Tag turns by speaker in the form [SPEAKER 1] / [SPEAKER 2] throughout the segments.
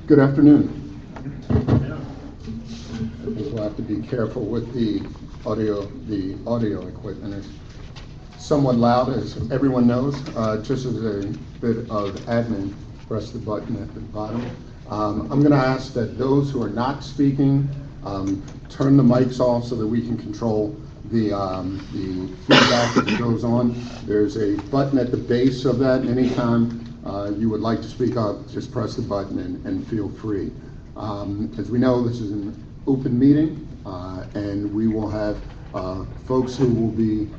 [SPEAKER 1] Good afternoon. I think we'll have to be careful with the audio equipment. It's somewhat loud, as everyone knows. Just as a bit of admin, press the button at the bottom. I'm going to ask that those who are not speaking turn the mics off so that we can control the feedback that goes on. There's a button at the base of that, and anytime you would like to speak up, just press the button and feel free. As we know, this is an open meeting, and we will have folks who will be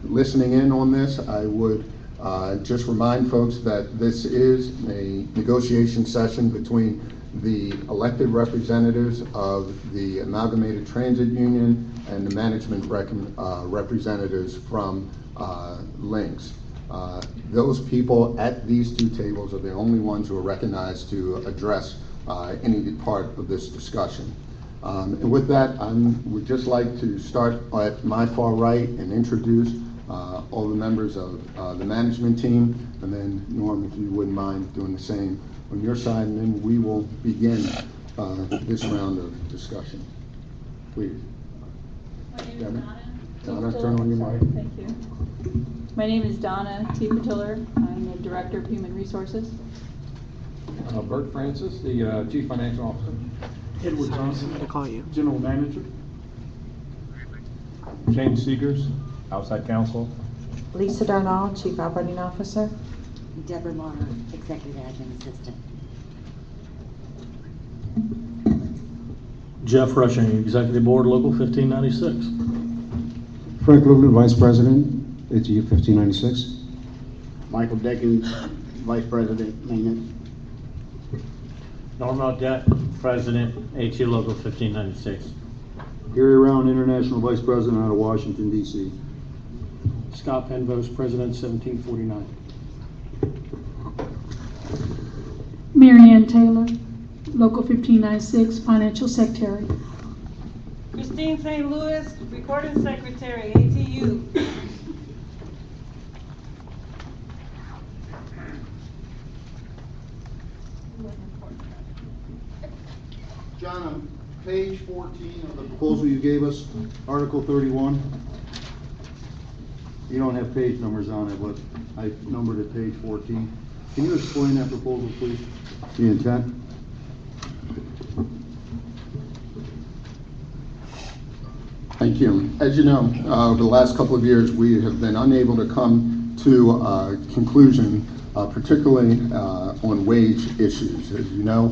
[SPEAKER 1] listening in on this. I would just remind folks that this is a negotiation session between the elected representatives of the Amalgamated Transit Union and the management representatives from Lynx. Those people at these two tables are the only ones who are recognized to address any part of this discussion. And with that, I would just like to start at my far right and introduce all the members of the management team, and then Norm, if you wouldn't mind doing the same on your side, and then we will begin this round of discussion. Please.
[SPEAKER 2] My name is Donna.
[SPEAKER 1] Donna, turn on your mic.
[SPEAKER 2] Thank you. My name is Donna T. Patiller. I'm the Director of Human Resources.
[SPEAKER 3] Bert Francis, the Chief Financial Officer.
[SPEAKER 4] Edward Johnson,
[SPEAKER 5] to call you.
[SPEAKER 4] General Manager.
[SPEAKER 6] James Seegers, outside counsel.
[SPEAKER 5] Lisa Darnall, Chief Operating Officer.
[SPEAKER 7] Deborah Marner, Executive Admin Assistant.
[SPEAKER 6] Jeff Rushing, Executive Board, Local 1596.
[SPEAKER 8] Frank Lublin, Vice President, ATU 1596.
[SPEAKER 9] Michael Dickens, Vice President, Maintenance.
[SPEAKER 10] Norm Odette, President, ATU Local 1596.
[SPEAKER 8] Gary Round, International Vice President out of Washington, D.C.
[SPEAKER 4] Scott Penvos, President, 1749.
[SPEAKER 11] Marianne Taylor, Local 1596, Financial Secretary.
[SPEAKER 12] Christine St. Louis, Recording Secretary, ATU.
[SPEAKER 8] John, on page 14 of the proposal you gave us, Article 31, you don't have page numbers on it, but I numbered it page 14. Can you explain that proposal, please? The intent?
[SPEAKER 1] Thank you. As you know, over the last couple of years, we have been unable to come to a conclusion, particularly on wage issues. As you know,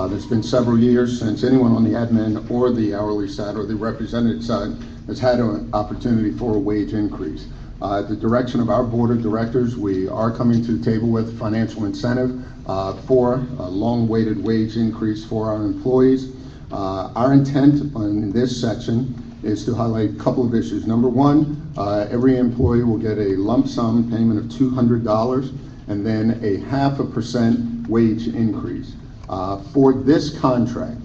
[SPEAKER 1] there's been several years since anyone on the admin or the hourly side or the represented side has had an opportunity for a wage increase. At the direction of our board of directors, we are coming to the table with financial incentive for a long-awaited wage increase for our employees. Our intent in this section is to highlight a couple of issues. Number one, every employee will get a lump sum payment of $200 and then a 0.5% wage increase. For this contract,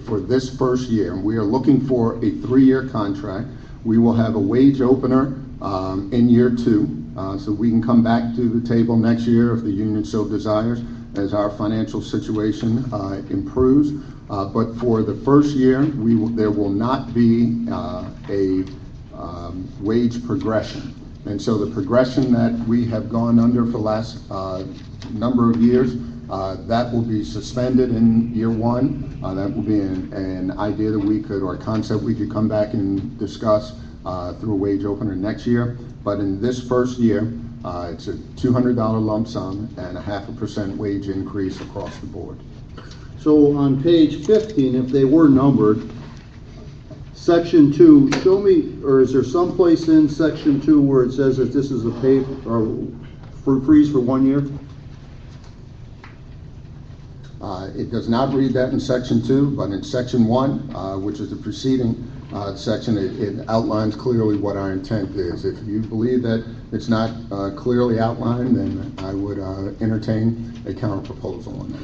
[SPEAKER 1] for this first year, and we are looking for a 3-year contract, we will have a wage opener in year 2, so we can come back to the table next year if the union so desires as our financial situation improves. But for the first year, there will not be a wage progression. And so the progression that we have gone under for the last number of years, that will be suspended in year 1. That will be an idea that we could, or a concept we could come back and discuss through a wage opener next year. But in this first year, it's a $200 lump sum and a 0.5% wage increase across the board.
[SPEAKER 8] So on page 15, if they were numbered, section 2, show me, or is there some place in section 2 where it says that this is a pay or freeze for 1 year?
[SPEAKER 1] It does not read that in section 2, but in section 1, which is the preceding section, it outlines clearly what our intent is. If you believe that it's not clearly outlined, then I would entertain a counter proposal on that.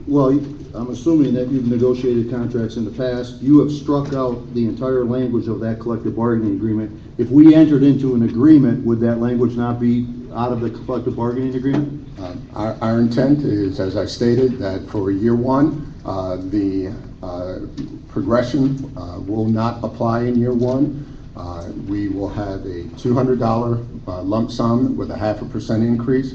[SPEAKER 8] Well, I'm assuming that you've negotiated contracts in the past. You have struck out the entire language of that collective bargaining agreement. If we entered into an agreement, would that language not be out of the collective bargaining agreement?
[SPEAKER 1] Our intent is, as I stated, that for year one, the progression will not apply in year one. We will have a $200 lump sum with a 0.5% increase.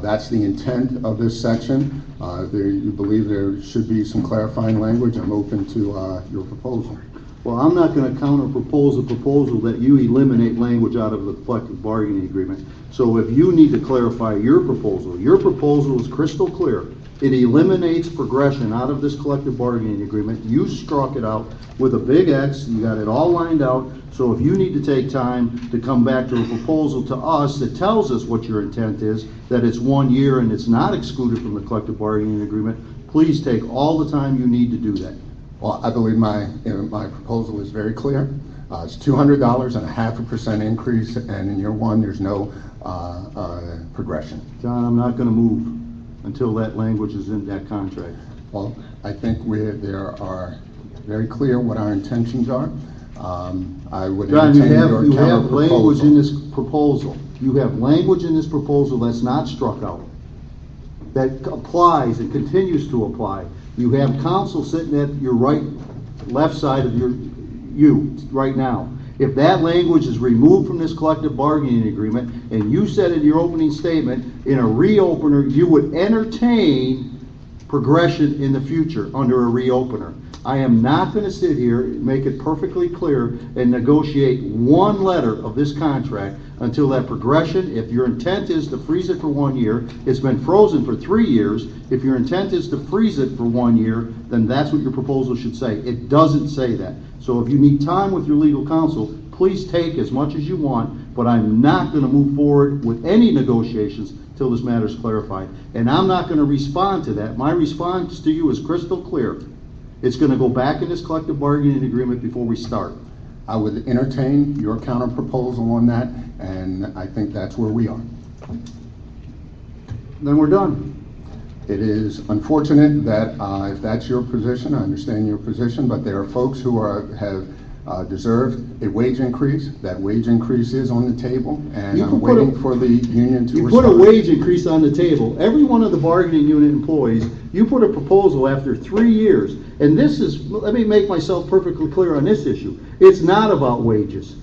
[SPEAKER 1] That's the intent of this section. You believe there should be some clarifying language. I'm open to your proposal.
[SPEAKER 8] Well, I'm not going to counter-propose a proposal that you eliminate language out of the collective bargaining agreement. So if you need to clarify your proposal is crystal clear. It eliminates progression out of this collective bargaining agreement. You struck it out with a big X. You got it all lined out. So if you need to take time to come back to a proposal to us that tells us what your intent is, that it's 1 year and it's not excluded from the collective bargaining agreement, please take all the time you need to do that.
[SPEAKER 1] Well, I believe my proposal is very clear. It's $200 and a 0.5% increase, and in year one, there's no progression.
[SPEAKER 8] John, I'm not going to move until that language is in that contract.
[SPEAKER 1] Well, I think there are very clear what our intentions are. I would
[SPEAKER 8] John, you
[SPEAKER 1] entertain your
[SPEAKER 8] have language
[SPEAKER 1] counter-proposal.
[SPEAKER 8] in this proposal. You have language in this proposal that's not struck out, that applies and continues to apply. You have counsel sitting at your left side of you right now. If that language is removed from this collective bargaining agreement, and you said in your opening statement, in a reopener, you would entertain progression in the future under a reopener. I am not going to sit here, make it perfectly clear, and negotiate one letter of this contract until that progression, if your intent is to freeze it for 1 year, it's been frozen for 3 years. If your intent is to freeze it for 1 year, then that's what your proposal should say. It doesn't say that. So if you need time with your legal counsel, please take as much as you want, but I'm not going to move forward with any negotiations until this matter is clarified. And I'm not going to respond to that. My response to you is crystal clear. It's going to go back in this collective bargaining agreement before we start.
[SPEAKER 1] I would entertain your counter proposal on that, and I think that's where we are.
[SPEAKER 8] Then we're done.
[SPEAKER 1] It is unfortunate that if that's your position, I understand your position, but there are folks who have deserved a wage increase. That wage increase is on the table, and I'm waiting for the union to
[SPEAKER 8] You
[SPEAKER 1] respond.
[SPEAKER 8] put a wage increase on the table. Every one of the bargaining unit employees, you put a proposal after 3 years, and this is, let me make myself perfectly clear on this issue. It's not about wages.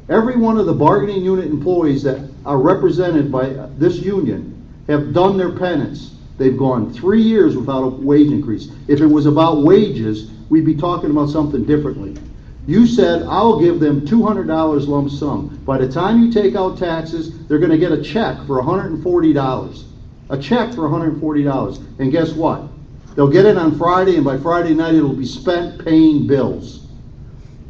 [SPEAKER 8] Every one of the bargaining unit employees that are represented by this union have done their penance. They've gone 3 years without a wage increase. If it was about wages, we'd be talking about something differently. You said, I'll give them $200 lump sum. By the time you take out taxes, they're going to get a check for $140. A check for $140. And guess what? They'll get it on Friday, and by Friday night it'll be spent paying bills.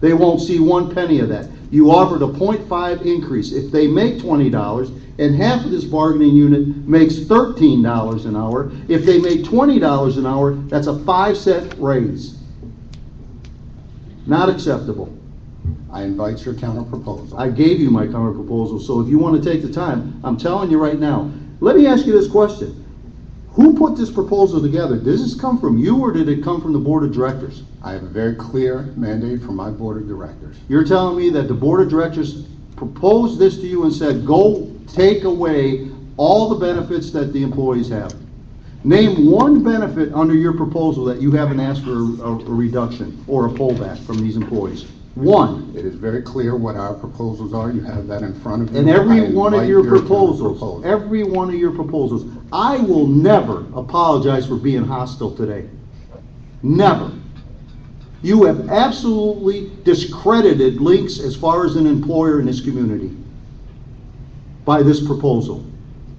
[SPEAKER 8] They won't see 1 penny of that. You offered a 0.5 increase. If they make $20, and half of this bargaining unit makes $13 an hour, if they make $20 an hour, that's a 5-cent raise. Not acceptable.
[SPEAKER 1] I invite your counter proposal.
[SPEAKER 8] I gave you my counter proposal, so if you want to take the time, I'm telling you right now. Let me ask you this question. Who put this proposal together? Does this come from you, or did it come from the board of directors?
[SPEAKER 1] I have a very clear mandate from my board of directors.
[SPEAKER 8] You're telling me that the board of directors proposed this to you and said, go take away all the benefits that the employees have. Name one benefit under your proposal that you haven't asked for a reduction or a pullback from these employees. One.
[SPEAKER 1] It is very clear what our proposals are. You have that in front of you.
[SPEAKER 8] And every
[SPEAKER 1] I
[SPEAKER 8] one of
[SPEAKER 1] invite
[SPEAKER 8] your
[SPEAKER 1] counter
[SPEAKER 8] proposals,
[SPEAKER 1] proposal.
[SPEAKER 8] every one of your proposals, I will never apologize for being hostile today. Never. You have absolutely discredited Lynx as far as an employer in this community by this proposal.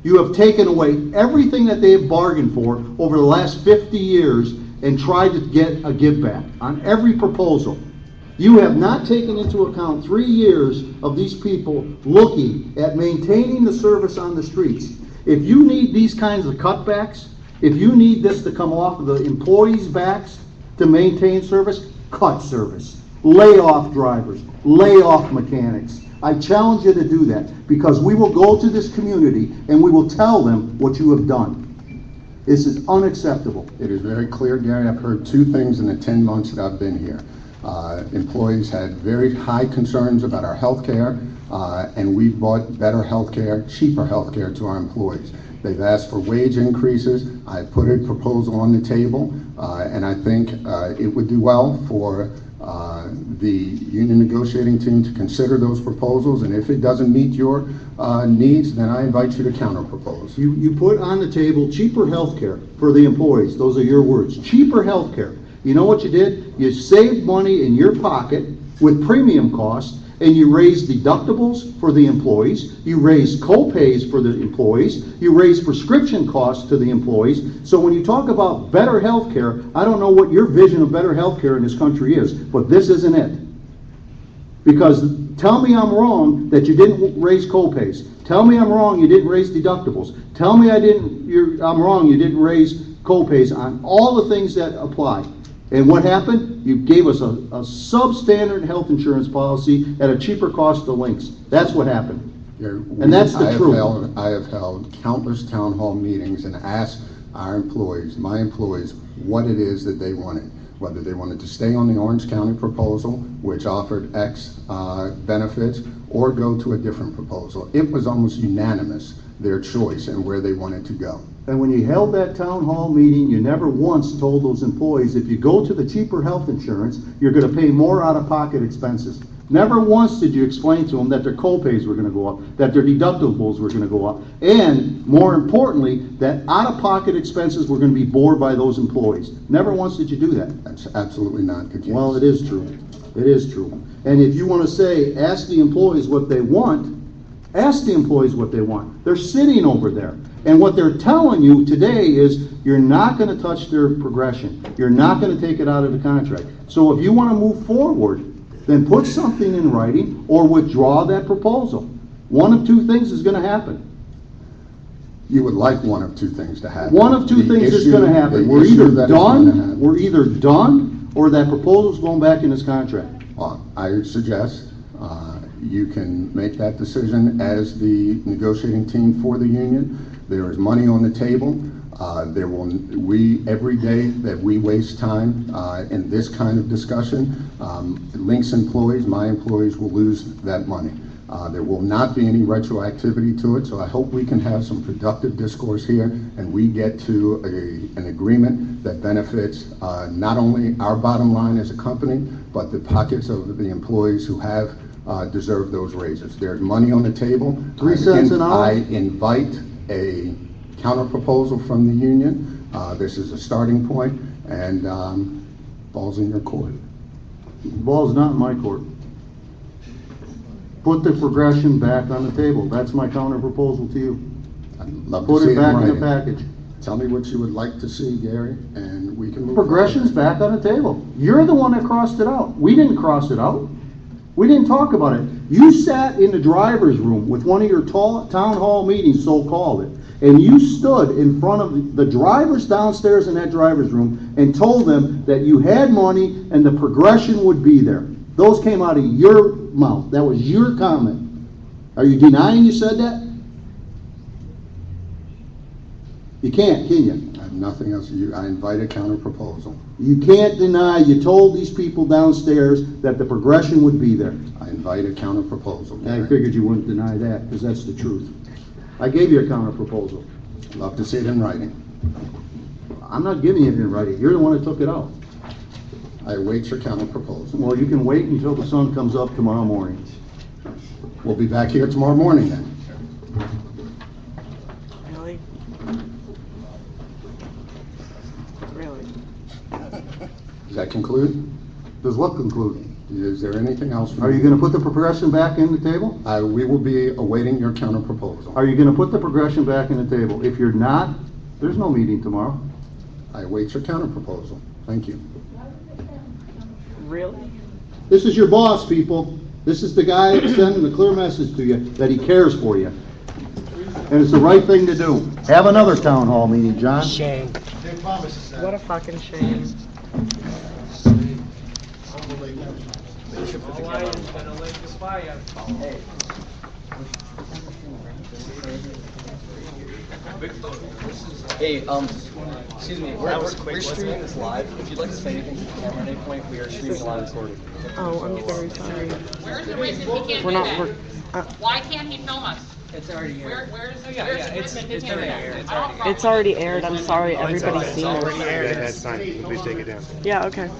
[SPEAKER 8] You have taken away everything that they have bargained for over the last 50 years and tried to get a give back on every proposal. You have not taken into account 3 years of these people looking at maintaining the service on the streets. If you need these kinds of cutbacks, if you need this to come off of the employees' backs to maintain service, cut service. Lay off drivers. Lay off mechanics. I challenge you to do that, because we will go to this community and we will tell them what you have done. This is unacceptable.
[SPEAKER 1] It is very clear, Gary. I've heard 2 things in the 10 months that I've been here. Employees had very high concerns about our health care, and we brought better health care, cheaper health care to our employees. They've asked for wage increases. I put a proposal on the table, and I think it would do well for the union negotiating team to consider those proposals, and if it doesn't meet your needs, then I invite you to counter-propose.
[SPEAKER 8] You put on the table cheaper health care for the employees. Those are your words. Cheaper health care. You know what you did? You saved money in your pocket with premium costs, and you raised deductibles for the employees. You raised co-pays for the employees. You raised prescription costs to the employees. So when you talk about better health care, I don't know what your vision of better health care in this country is, but this isn't it. Because tell me I'm wrong that you didn't raise co-pays. Tell me I'm wrong you didn't raise deductibles. Tell me I'm wrong you didn't raise co-pays on all the things that apply. And what happened? You gave us a substandard health insurance policy at a cheaper cost to Lynx. That's what happened. And that's the truth.
[SPEAKER 1] I have held countless town hall meetings and asked our employees, my employees, what it is that they wanted. Whether they wanted to stay on the Orange County proposal, which offered X benefits, or go to a different proposal. It was almost unanimous, their choice and where they wanted to go.
[SPEAKER 8] And when you held that town hall meeting, you never once told those employees, if you go to the cheaper health insurance, you're going to pay more out-of-pocket expenses. Never once did you explain to them that their co-pays were going to go up, that their deductibles were going to go up, and more importantly, that out-of-pocket expenses were going to be borne by those employees. Never once did you do that.
[SPEAKER 1] That's absolutely not the case.
[SPEAKER 8] Well, it is true. It is true. And if you want to say, ask the employees what they want, ask the employees what they want. They're sitting over there. And what they're telling you today is you're not going to touch their progression. You're not going to take it out of the contract. So if you want to move forward, then put something in writing or withdraw that proposal. One of two things is going to happen.
[SPEAKER 1] You would like one of two things to happen.
[SPEAKER 8] One of two things is going to happen. We're either done or that proposal's going back in this contract.
[SPEAKER 1] Well, I suggest you can make that decision as the negotiating team for the union. There is money on the table. Every day that we waste time in this kind of discussion, Lynx employees, my employees, will lose that money. There will not be any retroactivity to it, so I hope we can have some productive discourse here and we get to an agreement that benefits not only our bottom line as a company, but the pockets of the employees who have deserved those raises. There's money on the table.
[SPEAKER 8] 3 cents an hour?
[SPEAKER 1] I invite a counter proposal from the union. This is a starting point, and ball's in your court.
[SPEAKER 8] Ball's not in my court. Put the progression back on the table. That's my counter proposal to you.
[SPEAKER 1] I'd love
[SPEAKER 8] Put
[SPEAKER 1] to see
[SPEAKER 8] it back in
[SPEAKER 1] writing.
[SPEAKER 8] the package.
[SPEAKER 1] Tell me what you would like to see, Gary, and we can move
[SPEAKER 8] Progression's back on the table. You're the one that crossed it out. We didn't cross it out. We didn't talk about it. You sat in the driver's room with one of your town hall meetings, so-called, and you stood in front of the drivers downstairs in that driver's room and told them that you had money and the progression would be there. Those came out of your mouth. That was your comment. Are you denying you said that? You can't, can you?
[SPEAKER 1] I have nothing else. I invite a counter proposal.
[SPEAKER 8] You can't deny you told these people downstairs that the progression would be there.
[SPEAKER 1] I invite a counter proposal.
[SPEAKER 8] I figured you wouldn't deny that, because that's the truth. I gave you a counter proposal.
[SPEAKER 1] Love to see it in writing.
[SPEAKER 8] I'm not giving you it in writing. You're the one that took it out.
[SPEAKER 1] I await your counter proposal.
[SPEAKER 8] Well, you can wait until the sun comes up tomorrow morning.
[SPEAKER 1] We'll be back here tomorrow morning then.
[SPEAKER 5] Really? Really?
[SPEAKER 1] Does that conclude?
[SPEAKER 8] Does what conclude?
[SPEAKER 1] Is there anything else?
[SPEAKER 8] Are you going to put the progression back in the table?
[SPEAKER 1] We will be awaiting your counter proposal.
[SPEAKER 8] Are you going to put the progression back in the table? If you're not, there's no meeting tomorrow.
[SPEAKER 1] I await your counter proposal. Thank you.
[SPEAKER 5] Really?
[SPEAKER 8] This is your boss, people. This is the guy that's sending the clear message to you that he cares for you. And it's the right thing to do. Have another town hall meeting, John.
[SPEAKER 5] Shame. What a fucking shame.
[SPEAKER 12] Hawaiian's gonna light the fire.
[SPEAKER 13] Hey, excuse me, we're streaming this live. If you'd like to say anything to the camera at any point, we are streaming live and recording.
[SPEAKER 5] Oh, I'm very sorry.
[SPEAKER 14] Where's the reason he can't
[SPEAKER 5] We're
[SPEAKER 14] do
[SPEAKER 5] not,
[SPEAKER 14] that?
[SPEAKER 5] we're,
[SPEAKER 14] Why can't he film us?
[SPEAKER 13] It's already aired.
[SPEAKER 14] Where's the
[SPEAKER 12] it's already aired.
[SPEAKER 5] it's already aired, I'm sorry, everybody's seen it.
[SPEAKER 15] That's fine, please take it down.
[SPEAKER 5] Yeah, okay.